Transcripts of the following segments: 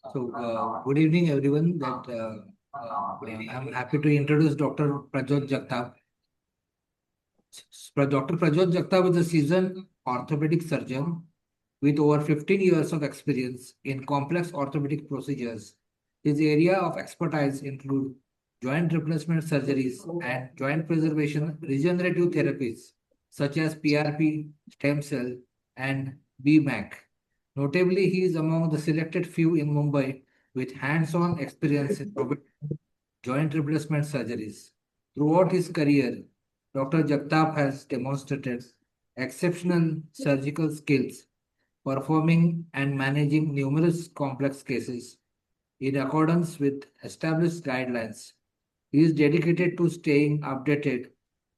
Good evening, everyone. I'm happy to introduce Dr. Prajot Jagtap. Dr. Prajot Jagtap is a seasoned orthopedic surgeon with over 15 years of experience in complex orthopedic procedures. His area of expertise include joint replacement surgeries and joint preservation regenerative therapies such as PRP, stem cell, and BMAC. Notably, he is among the selected few in Mumbai with hands-on experience in joint replacement surgeries. Throughout his career, Dr. Jagtap has demonstrated exceptional surgical skills, performing and managing numerous complex cases in accordance with established guidelines. He is dedicated to staying updated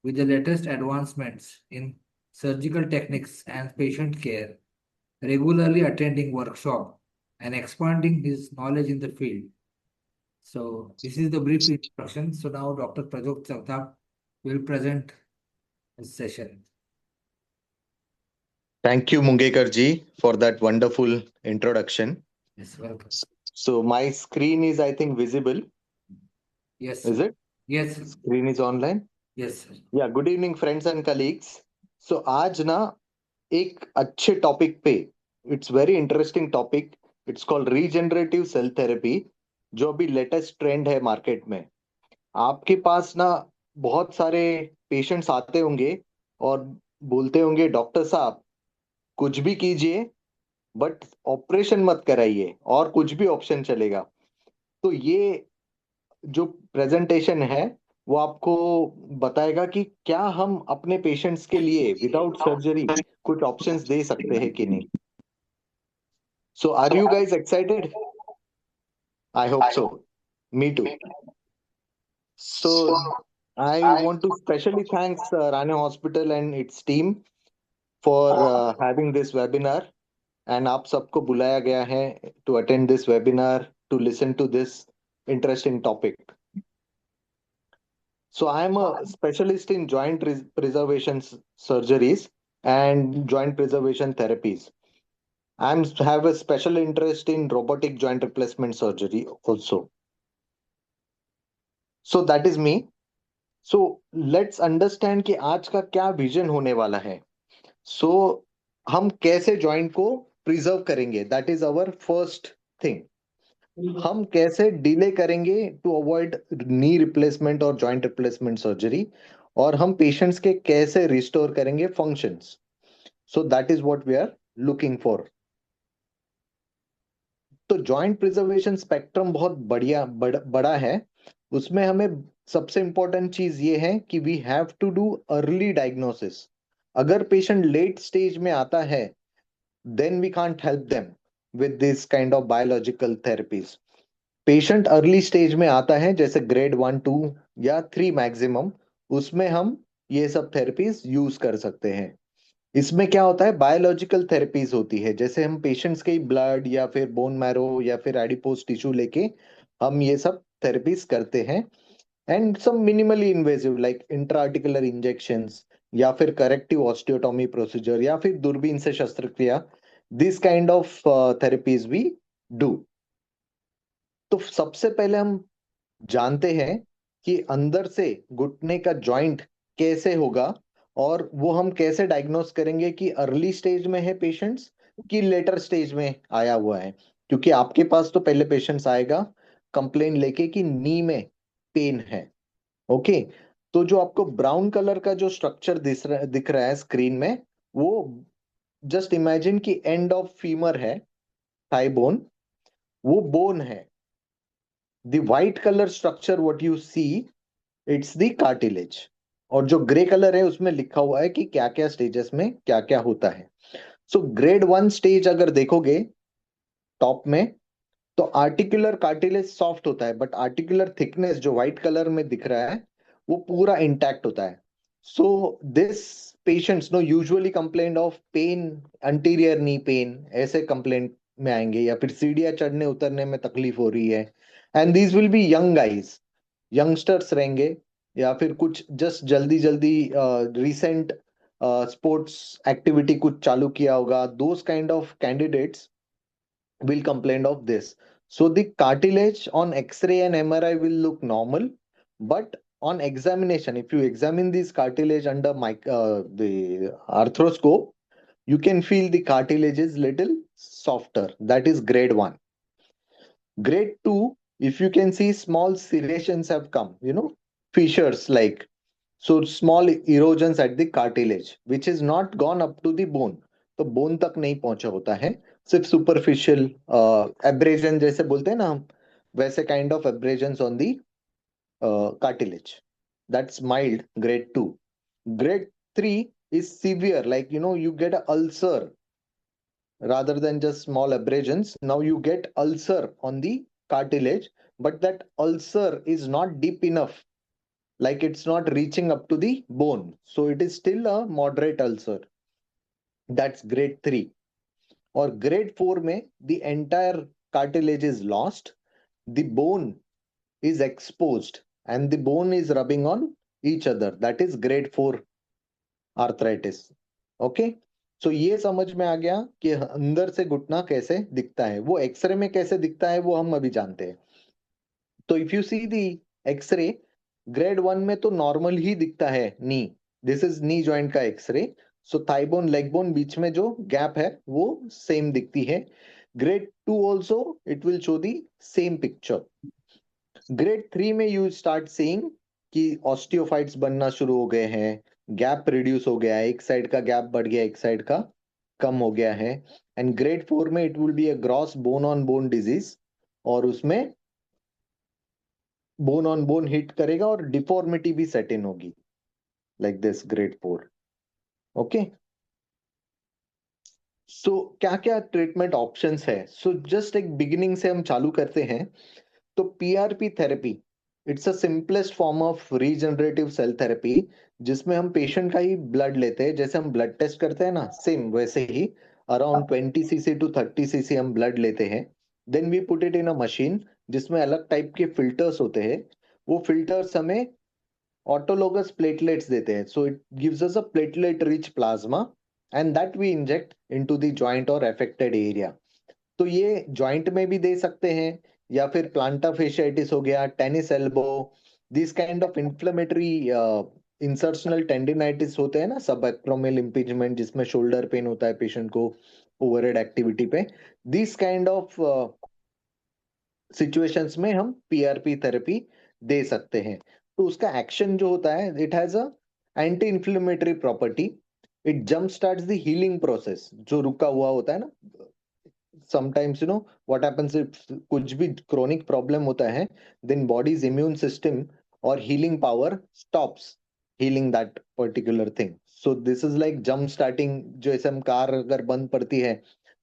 with the latest advancements in surgical techniques and patient care, regularly attending workshops and expanding his knowledge in the field. So this is the brief introduction. So now Dr. Prajot Jagtap will present his session. Thank you, Mungekar ji, for that wonderful introduction. Yes, welcome. So my screen is, I think, visible. Yes, Is sir. it? Yes, sir. Screen is online. Yes, sir. Yeah. Good evening, friends and colleagues. So आज ना एक अच्छे topic पे, it's very interesting topic. It's called regenerative cell therapy, जो अभी latest trend है market में. आपके पास ना बहुत सारे पेशेंट्स आते होंगे और बोलते होंगे, डॉक्टर साहब कुछ भी कीजिए बट ऑपरेशन मत कराइए, और कुछ भी ऑप्शन चलेगा. तो ये जो प्रेजेंटेशन है वो आपको बताएगा कि क्या हम अपने पेशेंट्स के लिए विदाउट सर्जरी कुछ ऑप्शंस दे सकते हैं कि नहीं. So are you guys excited? I hope so. Me too. So I want to specially thanks Rane Hospital and its team for having this webinar. And आप सबको बुलाया गया है to attend this webinar, to listen to this interesting topic. So I am a specialist in joint preservation surgeries and joint preservation therapies. I have a special interest in robotic joint replacement surgery also. So that is me. So let's understand कि आज का क्या vision होने वाला है. So हम कैसे joint को प्रिजर्व करेंगे, that is our first thing. हम कैसे डिले करेंगे टू अवॉइड नी रिप्लेसमेंट और जॉइंट रिप्लेसमेंट सर्जरी, और हम पेशेंट्स के कैसे रिस्टोर करेंगे functions. So that is what we are looking for. तो जॉइंट प्रिजर्वेशन स्पेक्ट्रम बहुत बड़ा है. उसमें हमें सबसे इंपॉर्टेंट चीज ये है कि we have to do early diagnosis. अगर पेशेंट लेट स्टेज में आता है, then we can't help them with this kind of biological therapies. Patient early stage में आता है, जैसे ग्रेड 1, 2 या 3 मैक्सिमम, उसमें हम ये सब थेरेपीज यूज कर सकते हैं. इसमें क्या होता है, बायोलॉजिकल थेरेपीज होती है, जैसे हम पेशेंट्स के ब्लड या फिर बोन मैरो या फिर एडिपोज टिश्यू लेके हम ये सब थेरेपीज करते हैं. And some minimally invasive like intraarticular injections या फिर करेक्टिव ऑस्टियोटॉमी प्रोसीजर या फिर दूरबीन से शस्त्रक्रिया. This kind of therapies we do. तो सबसे पहले हम जानते हैं कि अंदर से घुटने का जॉइंट कैसे होगा, और वो हम कैसे डायग्नोस करेंगे कि अर्ली स्टेज में है पेशेंट्स कि लेटर स्टेज में आया हुआ है. क्योंकि आपके पास तो पहले पेशेंट्स आएगा कंप्लेन लेके कि नी में पेन है. ओके. तो जो आपको ब्राउन कलर का जो स्ट्रक्चर दिख रहा है स्क्रीन में, वो जस्ट इमेजिन कि एंड ऑफ फीमर है, थाई बोन, वो बोन है. The white colour structure what you see, it's the cartilage. और जो ग्रे कलर है उसमें लिखा हुआ है कि क्या क्या स्टेजेस में क्या क्या होता है. सो ग्रेड 1 स्टेज अगर देखोगे टॉप में, तो आर्टिकुलर कार्टिलेज सॉफ्ट होता है, बट आर्टिकुलर थिकनेस जो व्हाइट कलर में दिख रहा है वो पूरा इंटैक्ट होता है. So this patients no usually complain of pain, anterior knee pain, ऐसे कंप्लेंट में आएंगे, या फिर सीढ़ियां चढ़ने उतरने में तकलीफ हो रही है. And these will be young guys, youngsters रहेंगे, या फिर कुछ जस्ट जल्दी जल्दी रिसेंट स्पोर्ट्स एक्टिविटी कुछ चालू किया होगा. Those kind of candidates will complain of this. So the cartilage on X-ray and MRI will look normal, but on examination, if you examine this cartilage under the arthroscope, you can feel the cartilage is little softer. That is grade 1. Grade 2, if you can see small serrations have come, fissures like, so small erosions at the cartilage, which is not gone up to the bone. तो bone तक नहीं पहुंचा होता है, सिर्फ superficial abrasion जैसे बोलते हैं ना हम, वैसे kind of abrasions on the cartilage. That's mild, grade 2. Grade 3 is severe, like you get an ulcer rather than just small abrasions. Now you get ulcer on the cartilage, but that ulcer is not deep enough, like it's not reaching up to the bone. So it is still a moderate ulcer. That's grade 3. Or grade 4 में the entire cartilage is lost, the bone is exposed, and the bone is rubbing on each other. That is grade 4 arthritis. Okay, सो ये समझ में आ गया कि अंदर से घुटना कैसे दिखता है. वो एक्सरे में कैसे दिखता है वो हम अभी जानते हैं. तो if you see the xray, grade 1 में तो नॉर्मल ही दिखता है नी. दिस इज नी जॉइंट का xray. So thigh bone leg bone बीच में जो गैप है वो सेम दिखती है. Grade 2 also it will show the same picture. Grade 3 में यू स्टार्ट सीइंग कि ऑस्टियोफाइट्स बनना शुरू हो गए हैं, गैप रिड्यूस हो गया है, एक साइड का गैप बढ़ गया, एक साइड का कम हो गया है. एंड ग्रेड 4 में it will be a gross bone on bone disease, और उसमें बोन ऑन बोन हिट करेगा और डिफॉर्मिटी भी सेट इन होगी, लाइक दिस ग्रेड 4. ओके, सो क्या क्या ट्रीटमेंट ऑप्शंस है. सो जस्ट एक बिगिनिंग से हम चालू करते हैं. तो PRP therapy, it's a simplest form of regenerative cell therapy, जिसमें हम पेशेंट का ही ब्लड लेते हैं. जैसे हम ब्लड टेस्ट करते हैं ना, सेम वैसे ही अराउंड 20 cc to 30 cc हम ब्लड लेते हैं. Then we put it in a machine जिसमें अलग टाइप के फिल्टर्स होते हैं. वो फिल्टर्स हमें autologous platelets देते हैं. So it gives us a platelet rich plasma, and that we inject into the joint or affected area. तो ये जॉइंट में भी दे सकते हैं, या फिर प्लांटा फेशियाइटिस हो गया, tennis elbow, this kind of inflammatory insertional tendinitis होते हैं ना, सब एक्रोमियल इम्पीजमेंट जिसमें शोल्डर पेन होता है पेशेंट को ओवरहेड एक्टिविटी पे, दिस काइंड ऑफ सिचुएशंस में हम पीआरपी थेरेपी दे सकते हैं. तो उसका एक्शन जो होता है, it has a anti inflammatory property. It jump starts the healing process जो रुका हुआ होता है ना. समटाइम्स व्हाट हैपेंस, इफ कुछ भी क्रोनिक प्रॉब्लम होता है, देन बॉडीज इम्यून सिस्टम और healing power stops healing that particular thing. So this is like jump starting. जैसे हम कार अगर बंद पड़ती है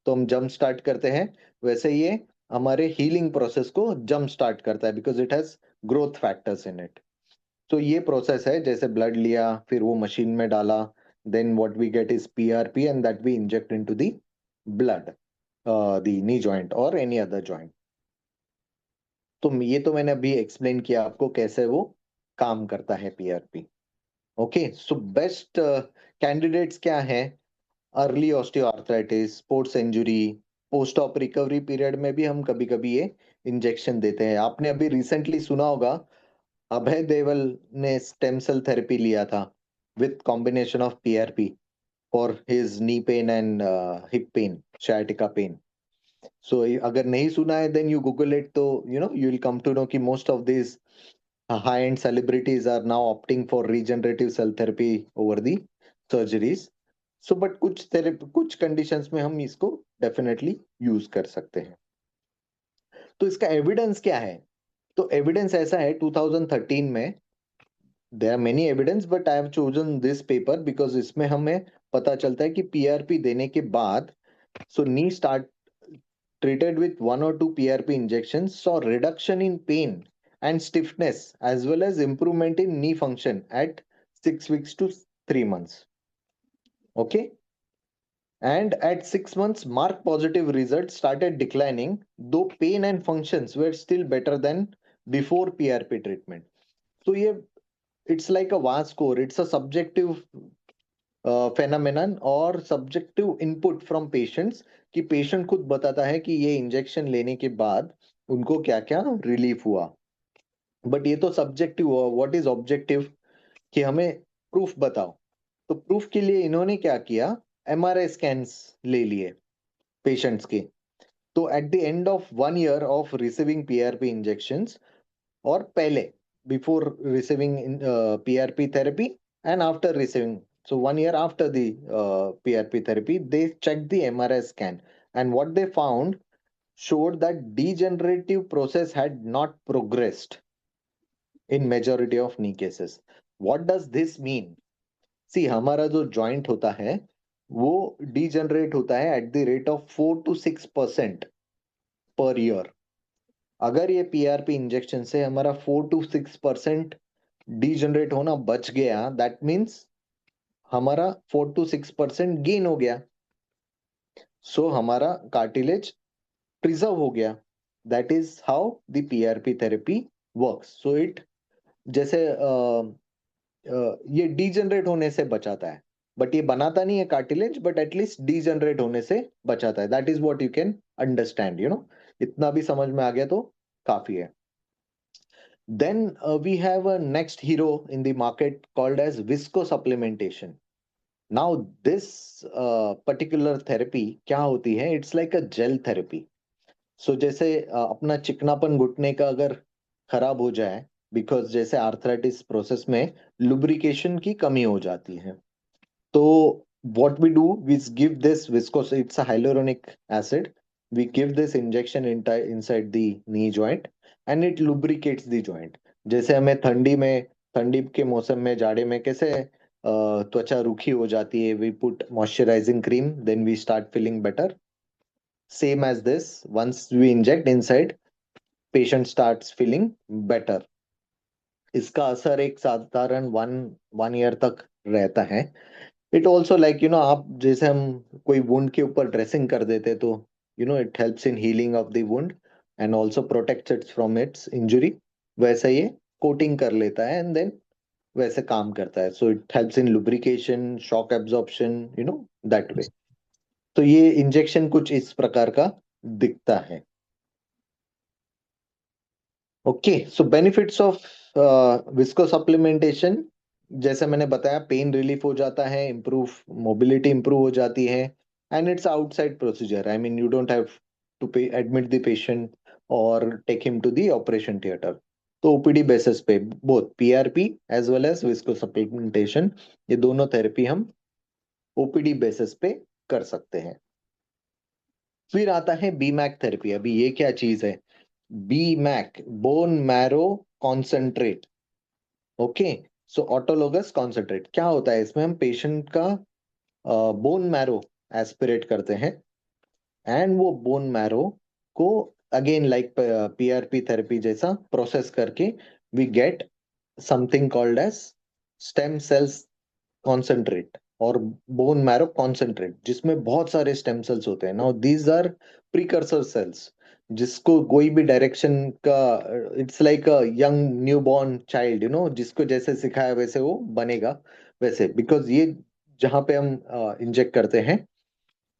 तो हम जंप स्टार्ट करते हैं, वैसे ये हमारे हीलिंग प्रोसेस को जंप स्टार्ट करता है, because it has growth factors in it. तो ये प्रोसेस है, जैसे ब्लड लिया, फिर वो मशीन में डाला, then what we get is PRP, and that we inject into the blood, the knee joint और एनी अदर जॉइंट. तो ये तो मैंने अभी एक्सप्लेन किया आपको कैसे वो काम करता है PRP. Okay, so best candidates क्या है. Early osteoarthritis, sports injury, post op recovery period में भी हम कभी कभी ये इंजेक्शन देते हैं. आपने अभी रिसेंटली सुना होगा, अभय देवल ने स्टेम सेल थेरेपी लिया था with combination of PRP for his knee pain and hip pain, sciatica pain. So अगर नहीं सुना है, देन यू गूगल इट, तो you will come to know कि most of this high end celebrities are now opting for regenerative cell therapy over the surgeries. So but कुछ therapy, कुछ conditions में हम इसको डेफिनेटली यूज कर सकते हैं. तो इसका एविडेंस क्या है. तो एविडेंस ऐसा है, 2013 में there are many evidence, but I have chosen this paper because इसमें हमें पता चलता है कि पीआरपी देने के बाद, सो नी start treated with 1 or 2 PRP injections saw reduction in pain and stiffness as well as improvement in knee function at 6 weeks to 3 months. Okay, and at 6 months marked positive results started declining, though pain and functions were still better than before PRP treatment. So yeah, it's like a VAS score. It's a subjective phenomenon और subjective input from patients, कि patient खुद बताता है कि ये injection लेने के बाद उनको क्या क्या रिलीफ हुआ। बट ये तो सब्जेक्टिव हुआ, व्हाट इज ऑब्जेक्टिव, कि हमें प्रूफ बताओ। तो प्रूफ के लिए इन्होंने क्या किया, एमआरआई स्कैन्स ले लिए पेशेंट्स के। तो at the end of 1 year of receiving PRP injections, और पहले, before receiving PRP therapy and after receiving, so 1 year after the PRP therapy, they checked the MRI scan, and what they found showed that degenerative process had not progressed in majority of knee cases. What does this mean? See, हमारा जो joint होता है वो degenerate होता है at the rate of 4 to 6% per year. अगर ये PRP injection से हमारा 4 to 6% डीजनरेट होना बच गया, दैट मीन्स हमारा 4 to 6% गेन हो गया। सो हमारा कार्टिलेज प्रिजर्व हो गया। That is how the PRP therapy works. So it, जैसे ये डीजनरेट होने से बचाता है, बट ये बनाता नहीं है कार्टिलेज, बट एटलीस्ट डीजनरेट होने से बचाता है। That is what you can understand, you know. इतना भी समझ में आ गया तो काफी है। Then we have a next hero in the market called as visco supplementation. Now this particular therapy क्या होती है, it's like a gel therapy. So जैसे अपना चिकनापन घुटने का अगर खराब हो जाए, बिकॉज जैसे आर्थराइटिस प्रोसेस में लुब्रिकेशन की कमी हो जाती है, तो what we do, we give this viscose, it's a hyaluronic acid, we give this injection inside the knee joint and it lubricates the joint। जैसे हमें ठंडी में, ठंडी के मौसम में, जाड़े में कैसे त्वचा रूखी हो जाती है, we put moisturizing cream, then we start feeling better, same as this, once we inject inside, patient starts feeling better। इसका असर एक साधारण वन वन ईयर तक रहता है। It also like, you know, आप जैसे हम कोई वुंड के ऊपर ड्रेसिंग कर देते तो you know it helps in healing of the wound and also protects it from its injury, वैसे ये कोटिंग कर लेता है एंड देन वैसे काम करता है। So it helps in lubrication, shock absorption, you know, that way. तो ये इंजेक्शन कुछ इस प्रकार का दिखता है। Okay, so benefits of visco supplementation, जैसे मैंने बताया, पेन रिलीफ हो जाता है, इम्प्रूव मोबिलिटी इम्प्रूव हो जाती है, and it's outside procedure. I mean, you don't have to pay admit the patient और take him to the operation theatre. तो ओपीडी बेसिस पे both PRP as well as visco supplementation, ये दोनों therapy हम OPD basis पे कर सकते हैं। फिर आता है बीमैक थेरेपी। अभी ये क्या चीज है? बीमैक, बोन मैरो कॉन्सेंट्रेट। ओके, सो ऑटोलोगस कॉन्सेंट्रेट क्या होता है? इसमें हम पेशेंट का बोन मैरो एस्पिरेट करते हैं एंड वो बोन मैरो को अगेन लाइक पीआरपी थेरेपी जैसा प्रोसेस करके we get something called as stem cells concentrate और बोन मैरो कॉन्सेंट्रेट, जिसमें बहुत सारे स्टेम सेल्स होते हैं। Now these are precursor cells, जिसको कोई भी डायरेक्शन का, it's like a young new born child, you know, जिसको जैसे सिखाया वैसे वो बनेगा वैसे। बिकॉज ये जहाँ पे हम इंजेक्ट करते हैं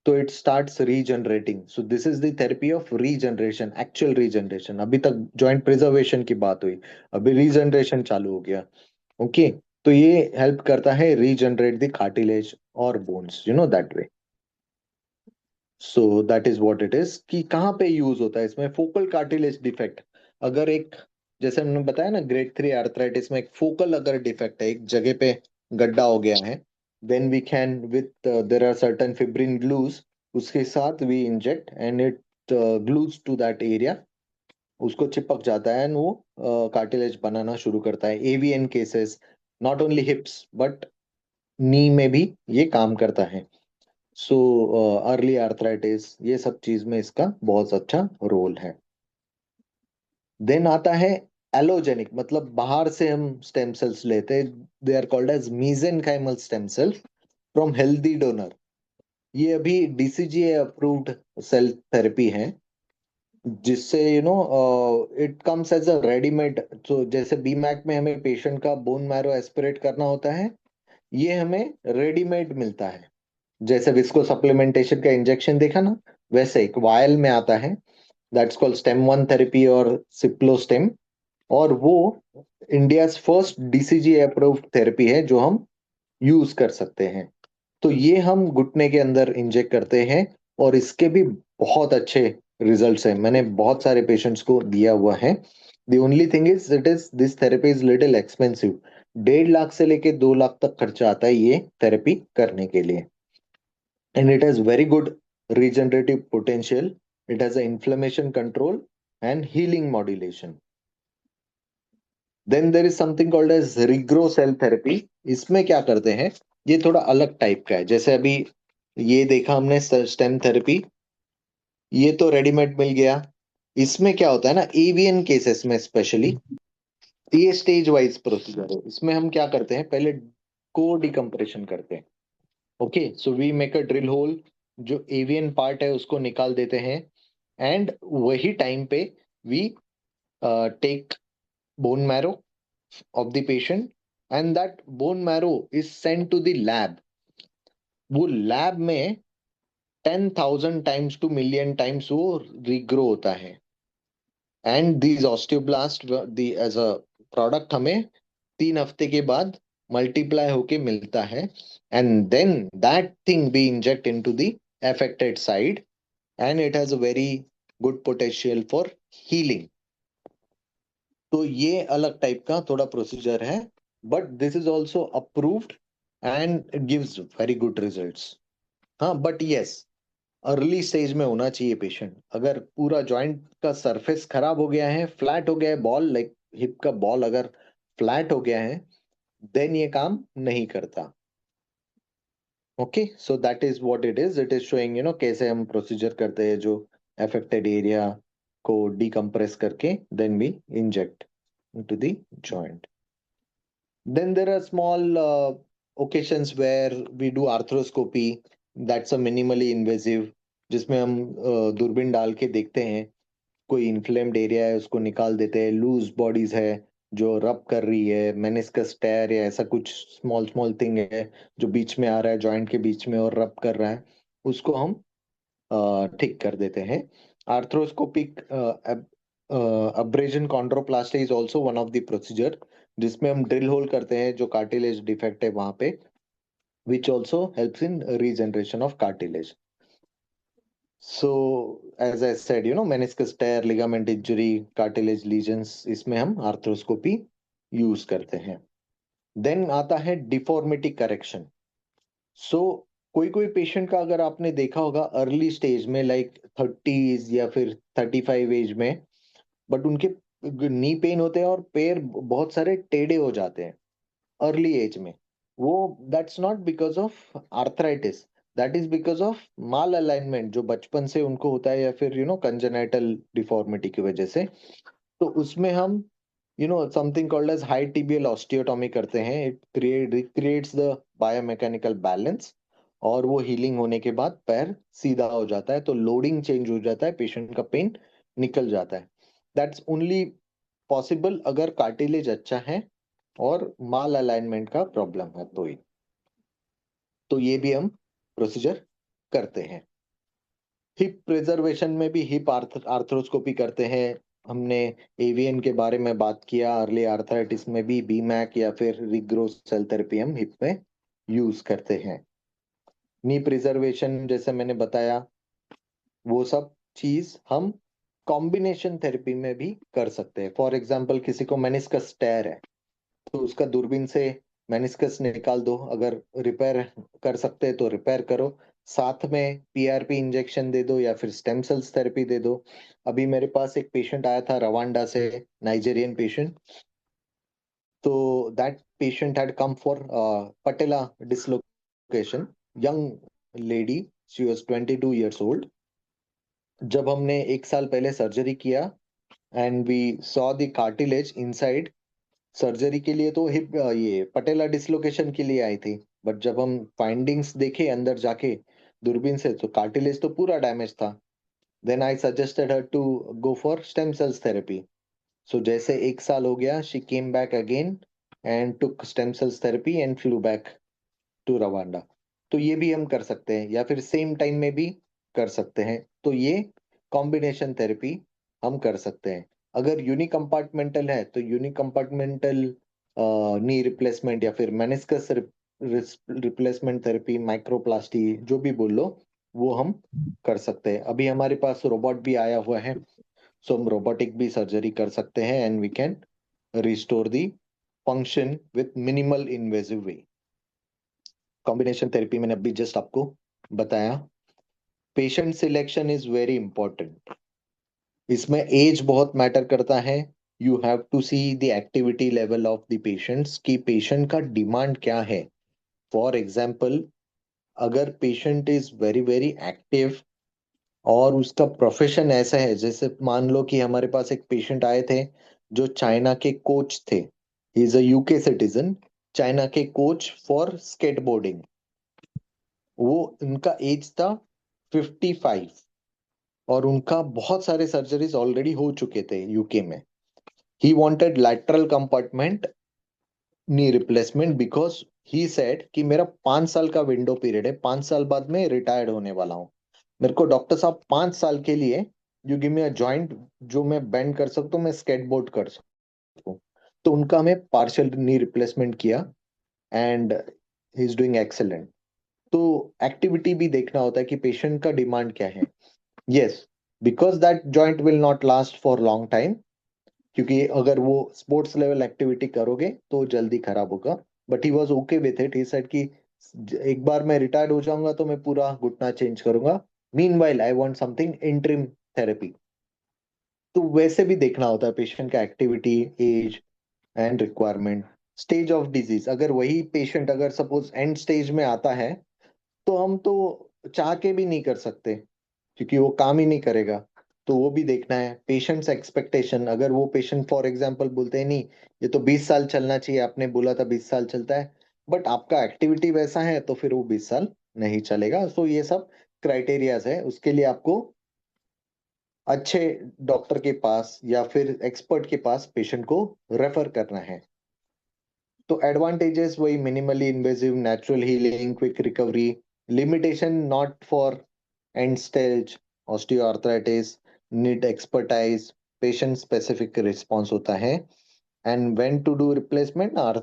तो it starts regenerating. So this is the therapy of regeneration, actual regeneration. अभी तक जॉइंट प्रिजर्वेशन की बात हुई, अभी रीजनरेशन चालू हो गया। ओके, तो ये हेल्प करता है रीजनरेट द कार्टिलेज और bones, you know, that way. So that is what it is. कि कहाँ पे यूज होता है इसमें? फोकल कार्टिलेज डिफेक्ट, अगर एक, जैसे हमने बताया ना, ग्रेड 3 आर्थराइटिस में एक फोकल अगर डिफेक्ट है, एक जगह पे गड्ढा हो गया है, then we can with, there are certain fibrin glues, उसके साथ we inject and it glues to that area, उसको चिपक जाता है एंड वो कार्टिलेज बनाना शुरू करता है। AVN cases, not only hips but knee में भी ये काम करता है। सो अर्ली आर्थराइटिस, ये सब चीज में इसका बहुत अच्छा रोल है। देन आता है एलोजेनिक, मतलब बाहर से हम स्टेम सेल्स लेते हैं। They are called as mesenchymal stem cell from healthy donor. ये अभी डीसीजीए अप्रूव्ड सेल थेरेपी है, जिससे you know it comes as a readymade. तो जैसे बीमैक में हमें पेशेंट का बोन मैरो एस्पिरेट करना होता है, ये हमें रेडीमेड मिलता है। जैसे विस्को सप्लीमेंटेशन का इंजेक्शन देखा ना, वैसे एक वायल में आता है दैट्स कॉल्ड स्टेम 1 थेरेपी और सिप्लोस्टेम, और वो India first DCG approved therapy है जो हम यूज कर सकते हैं। तो ये हम घुटने के अंदर इंजेक्ट करते हैं, और इसके भी बहुत अच्छे रिजल्ट्स हैं, मैंने बहुत सारे पेशेंट्स को दिया हुआ है। The only thing is this therapy is little expensive. 1.5 lakh से लेके 2 लाख तक खर्चा आता है ये थेरेपी करने के लिए। And it has very good regenerative potential. It has a inflammation control and healing modulation. Then there is something called as regro cell therapy. इसमें क्या करते हैं, ये थोड़ा अलग टाइप का है। जैसे अभी ये देखा हमने स्टेम थेरेपी, ये तो रेडीमेड मिल गया। इसमें क्या होता है ना, एवियन केसेस में स्पेशली, ये स्टेज वाइज प्रोसीजर है। इसमें हम क्या करते हैं, पहले को डिकम्प्रेशन करते हैं। Okay, so we make a drill hole, जो एवियन पार्ट है उसको निकाल देते हैं, एंड वही टाइम पे we take bone marrow of the patient, and that bone marrow is sent to the lab. वो लैब में 10,000 टाइम्स टू मिलियन टाइम्स वो रिग्रो होता है, and these osteoblast as a product हमें 3 हफ्ते के बाद मल्टीप्लाई होके मिलता है, and then that thing be inject into the affected side, and it has a very good potential for healing. तो ये अलग टाइप का थोड़ा प्रोसीजर है, but this is also approved and it gives very good results. हाँ, but yes, early stage में होना चाहिए पेशेंट। अगर पूरा जॉइंट का सरफेस खराब हो गया है, फ्लैट हो गया है, बॉल लाइक हिप का बॉल अगर फ्लैट हो गया है, देन ये काम नहीं करता। Okay, so that is what it is. It is showing कैसे हम प्रोसीजर करते हैं, जो अफेक्टेड एरिया को डिकम्प्रेस करके then we inject into the joint. Then there are small occasions where we do arthroscopy. That's a minimally invasive, जिसमें हम दूरबीन डाल के देखते हैं, कोई इन्फ्लेम्ड एरिया है उसको निकाल देते हैं, लूज बॉडीज है जो रब कर रही है, मेनिस्कस टेयर या ऐसा कुछ स्मॉल स्मॉल थिंग है जो बीच में आ रहा है जॉइंट के बीच में और रब कर रहा है, उसको हम ठीक कर देते हैं। Arthroscopic abrasion chondroplasty is also one of the procedure, जिसमें हम ड्रिल होल करते हैं जो कार्टिलेज डिफेक्ट है वहां पे, which also helps in regeneration of cartilage. So as I said, meniscus tear, ligament injury, cartilage lesions, इसमें हम आर्थ्रोस्कोपी यूज करते हैं। देन आता है डिफॉर्मिटी करेक्शन। सो कोई कोई पेशेंट का अगर आपने देखा होगा अर्ली स्टेज में, लाइक 30s या फिर 35 एज में, बट उनके नी पेन होते हैं और पैर बहुत सारे टेढ़े हो जाते हैं अर्ली एज में। वो that's not because of arthritis, that is because of mall alignment जो बचपन से उनको होता है, या फिर कंजेनाइटल डिफॉर्मिटी की वजह से। तो उसमें हम something called as high tibial osteotomy करते हैं। It creates the biomechanical balance, और वो हीलिंग होने के बाद पैर सीधा हो जाता है, तो लोडिंग चेंज हो जाता है, पेशेंट का पेन निकल जाता है। दैट्स ओनली पॉसिबल अगर कार्टिलेज अच्छा है और माल अलाइनमेंट का प्रॉब्लम है तो ही। तो ये भी हम प्रोसीजर करते हैं। हिप प्रिजर्वेशन में भी हिप आर्थ्रोस्कोपी करते हैं। हमने एवियन के बारे में बात किया, अर्ली आर्थराइटिस में भी बीमैक या फिर रिग्रो सेल थेरेपी हम हिप में यूज करते हैं। नी प्रिजर्वेशन जैसे मैंने बताया, वो सब चीज हम कॉम्बिनेशन थेरेपी में भी कर सकते हैं। फॉर एग्जाम्पल, किसी को मेनिस्कस टेयर है तो उसका दूरबीन से मेनिस्कस निकाल दो, अगर रिपेयर कर सकते हैं तो रिपेयर करो, साथ में पीआरपी इंजेक्शन दे दो या फिर स्टेम सेल्स थेरेपी दे दो। अभी मेरे पास एक पेशेंट आया था रवांडा से, नाइजेरियन पेशेंट। तो that patient had come for patella dislocation, young lady, she was 22 years old। जब हमने 1 साल पहले सर्जरी किया and we saw the cartilage inside, surgery के लिए तो हिप ये पटेला डिसलोकेशन के लिए आई थी, बट जब हम फाइंडिंग्स देखे अंदर जाके दूरबीन से, तो कार्टिलेज तो पूरा डैमेज था। Then I suggested her to go for stem cells therapy. So जैसे 1 साल हो गया, she came back again and took stem cells therapy and flew back to Rwanda. तो ये भी हम कर सकते हैं, या फिर सेम टाइम में भी कर सकते हैं। तो ये कॉम्बिनेशन थेरेपी हम कर सकते हैं। अगर यूनिकम्पार्टमेंटल है तो यूनिकम्पार्टमेंटल नी रिप्लेसमेंट या फिर मेनिस्कस रिप्लेसमेंट थेरेपी, माइक्रोप्लास्टी, जो भी बोल लो, वो हम कर सकते हैं। अभी हमारे पास रोबोट भी आया हुआ है, सो हम रोबोटिक भी सर्जरी कर सकते हैं and we can restore the function with minimal invasive way. Combination therapy मैंने अभी जस्ट आपको बताया। Patient selection is very important. इसमें एज बहुत मैटर करता है। You have to see the activity level of the patients कि पेशेंट का डिमांड क्या है। फॉर एग्जाम्पल, अगर patient is very very active और उसका प्रोफेशन ऐसा है, जैसे मान लो कि हमारे पास एक पेशेंट आए थे जो चाइना के कोच थे, he is a UK citizen, China के कोच फॉर स्केटबोर्डिंग। वो उनका एज था 55 और उनका बहुत सारे सर्जरीज ऑलरेडी हो चुके थे यूके में। He wanted lateral compartment knee replacement because he said कि मेरा 5 साल का विंडो पीरियड है, 5 साल बाद मैं रिटायर्ड होने वाला हूँ, मेरे को डॉक्टर साहब 5 साल के लिए you give me a joint जो मैं बेंड कर सकता हूँ, मैं स्केटबोर्ड कर सकता हूँ। तो उनका हमें पार्शियल नी रिप्लेसमेंट किया and he is doing excellent. तो एक्टिविटी भी देखना होता है कि पेशेंट का डिमांड क्या है। Yes, because that joint will not last for long time, क्योंकि अगर वो स्पोर्ट्स लेवल एक्टिविटी करोगे तो जल्दी खराब होगा। But he was okay with it, he said कि एक बार मैं रिटायर्ड हो जाऊंगा तो मैं पूरा घुटना चेंज करूंगा, mean while I want something interim therapy. तो वैसे भी देखना होता है पेशेंट का activity, age and requirement, stage of disease. अगर वही पेशेंट अगर सपोज एंड स्टेज में आता है तो हम तो चाह के भी नहीं कर सकते, क्योंकि वो काम ही नहीं करेगा। तो वो भी देखना है पेशेंट्स एक्सपेक्टेशन। अगर वो पेशेंट फॉर एग्जांपल बोलते हैं नहीं ये तो 20 साल चलना चाहिए, आपने बोला था 20 साल चलता है, बट आपका एक्टिविटी वैसा है तो फिर वो 20 साल नहीं चलेगा। सो ये सब क्राइटेरियाज है, उसके लिए आपको अच्छे डॉक्टर के पास या फिर एक्सपर्ट के पास पेशेंट को रेफर करना है। तो एडवांटेजेस वही minimally invasive, natural healing, quick recovery. Limitation not for end stage osteoarthritis, need expertise, patient specific response होता है। And when to do replacement are,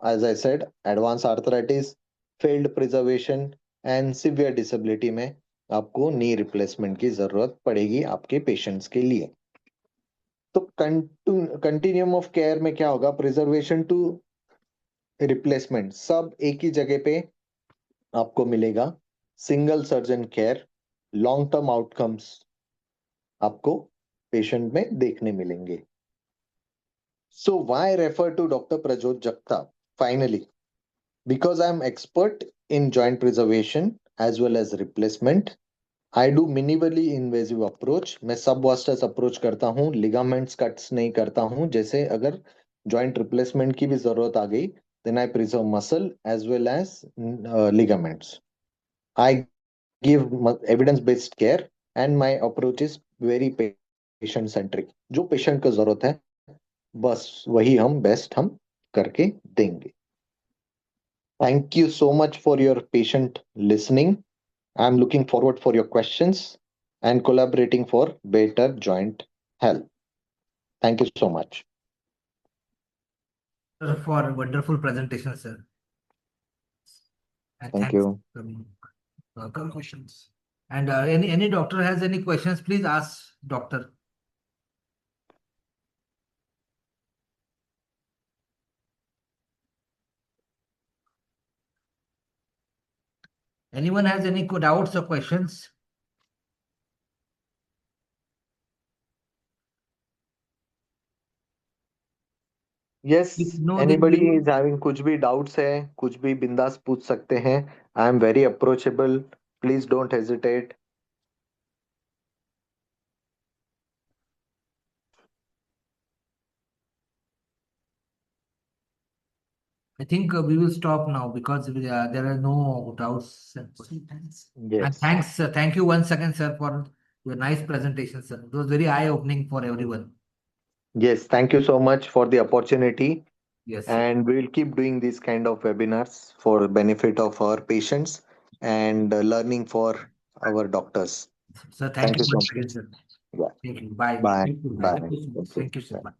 as I said, advance arthritis, failed preservation and severe disability में आपको knee replacement की जरूरत पड़ेगी आपके patients के लिए। तो कंटिन्यूम ऑफ केयर में क्या होगा, प्रिजर्वेशन टू रिप्लेसमेंट सब एक ही जगह पे आपको मिलेगा। Single surgeon care, long term outcomes आपको पेशेंट में देखने मिलेंगे। So why refer to doctor Prajot Jagtap? Finally, because I am expert in joint preservation as well as replacement. I do minimally invasive approach, मैं सब वास्टस अप्रोच करता हूँ, ligaments cuts नहीं करता हूँ। जैसे अगर जॉइंट रिप्लेसमेंट की भी जरूरत आ गई, then I preserve muscle as well as ligaments. I give evidence-based care and my approach is very patient-centric. जो पेशेंट को जरूरत है बस वही हम बेस्ट हम करके देंगे। Thank you so much for your patient listening. I'm looking forward for your questions and collaborating for better joint health. Thank you so much. Sir, for a wonderful presentation, sir. And Thank thanks you. for coming. Welcome questions. And any doctor has any questions, please ask doctor. Anyone has any doubts or questions? Yes, If no, then we anybody will. is having कुछ भी doubts है, कुछ भी बिंदास पूछ सकते हैं। I am very approachable. Please don't hesitate. I think we will stop now because there are no doubts and questions. And Yes. thanks, thank you once again, sir, for your nice presentation, sir. It was very eye-opening for everyone. Yes, thank you so much for the opportunity. Yes, sir. And we will keep doing these kind of webinars for benefit of our patients and learning for our doctors. Sir, thank Thank you you so once much. again, sir. Yeah. Thank you. Bye. Bye. Thank you. Bye. Thank you so much. Thank you so much.